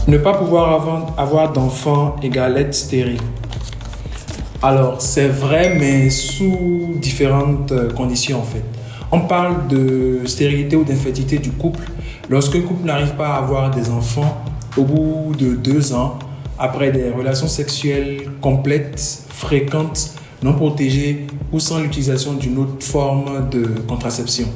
Ne pas pouvoir avoir d'enfant égale être stérile. Alors, c'est vrai, mais sous différentes conditions en fait. On parle de stérilité ou d'infertilité du couple lorsqu'un couple n'arrive pas à avoir des enfants au bout de 2 ans, après des relations sexuelles complètes, fréquentes, non protégées ou sans l'utilisation d'une autre forme de contraception.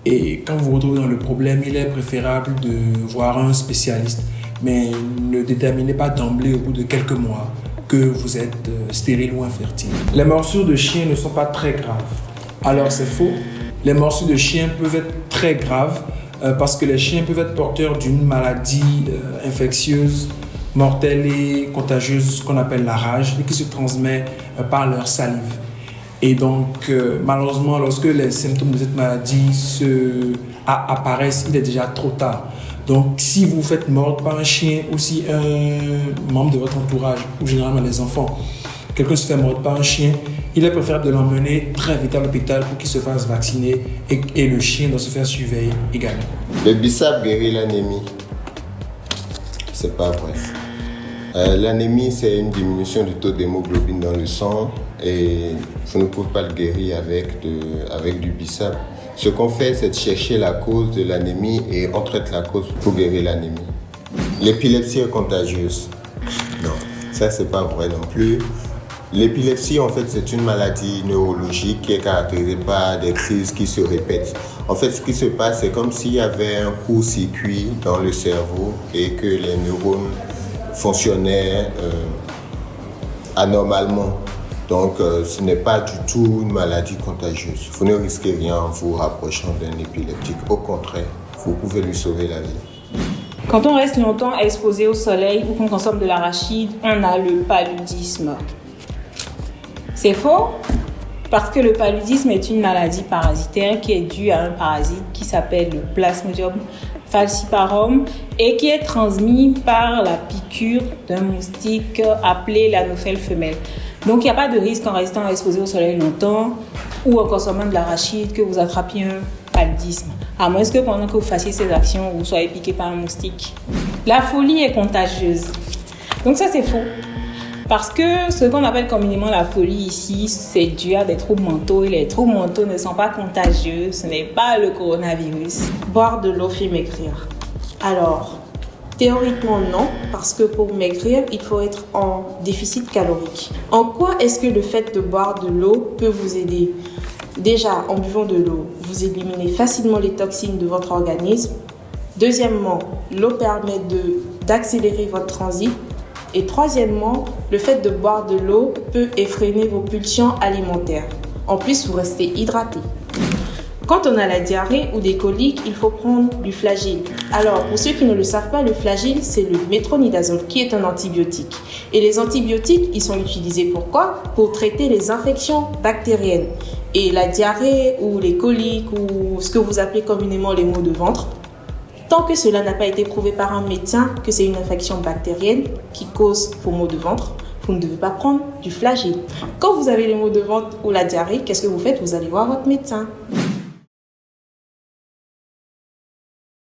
Et quand vous vous retrouvez dans le problème, il est préférable de voir un spécialiste, mais ne déterminez pas d'emblée au bout de quelques mois que vous êtes stérile ou infertile. Les morsures de chien ne sont pas très graves. Alors c'est faux. Les morsures de chien peuvent être très graves parce que les chiens peuvent être porteurs d'une maladie infectieuse, mortelle et contagieuse qu'on appelle la rage et qui se transmet par leur salive. Et donc, malheureusement, lorsque les symptômes de cette maladie apparaissent, il est déjà trop tard. Donc, si vous faites mordre par un chien ou si un membre de votre entourage, ou généralement les enfants, quelqu'un se fait mordre par un chien, il est préférable de l'emmener très vite à l'hôpital pour qu'il se fasse vacciner et le chien doit se faire surveiller également. Le bissap guérit l'anémie. C'est pas vrai. L'anémie, c'est une diminution du taux d'hémoglobine dans le sang et vous ne pouvez pas le guérir avec du bissap. Ce qu'on fait, c'est de chercher la cause de l'anémie et on traite la cause pour guérir l'anémie. L'épilepsie est contagieuse. Non, ça c'est pas vrai non plus. L'épilepsie, en fait, c'est une maladie neurologique qui est caractérisée par des crises qui se répètent. En fait, ce qui se passe, c'est comme s'il y avait un court-circuit dans le cerveau et que les neurones fonctionnaient anormalement. Donc, ce n'est pas du tout une maladie contagieuse. Vous ne risquez rien en vous rapprochant d'un épileptique. Au contraire, vous pouvez lui sauver la vie. Quand on reste longtemps exposé au soleil ou qu'on consomme de l'arachide, on a le paludisme. C'est faux, parce que le paludisme est une maladie parasitaire qui est due à un parasite qui s'appelle le Plasmodium falciparum et qui est transmis par la piqûre d'un moustique appelé l'anophèle femelle. Donc il n'y a pas de risque en restant exposé au soleil longtemps ou en consommant de l'arachide que vous attrapiez un paludisme, à moins que pendant que vous fassiez ces actions, vous soyez piqué par un moustique. La folie est contagieuse. Donc ça c'est faux. Parce que ce qu'on appelle communément la folie ici, c'est dû à des troubles mentaux et les troubles mentaux ne sont pas contagieux, ce n'est pas le coronavirus. Boire de l'eau fait maigrir. Alors, théoriquement non, parce que pour maigrir, il faut être en déficit calorique. En quoi est-ce que le fait de boire de l'eau peut vous aider ? Déjà, en buvant de l'eau, vous éliminez facilement les toxines de votre organisme. Deuxièmement, l'eau permet d'accélérer votre transit. Et troisièmement, le fait de boire de l'eau peut effréner vos pulsions alimentaires. En plus, vous restez hydraté. Quand on a la diarrhée ou des coliques, il faut prendre du flagyl. Alors, pour ceux qui ne le savent pas, le flagyl, c'est le métronidazole qui est un antibiotique. Et les antibiotiques, ils sont utilisés pourquoi ? Pour traiter les infections bactériennes. Et la diarrhée ou les coliques ou ce que vous appelez communément les maux de ventre, tant que cela n'a pas été prouvé par un médecin que c'est une infection bactérienne qui cause vos maux de ventre, vous ne devez pas prendre du flagyl. Quand vous avez les maux de ventre ou la diarrhée, qu'est-ce que vous faites ? Vous allez voir votre médecin.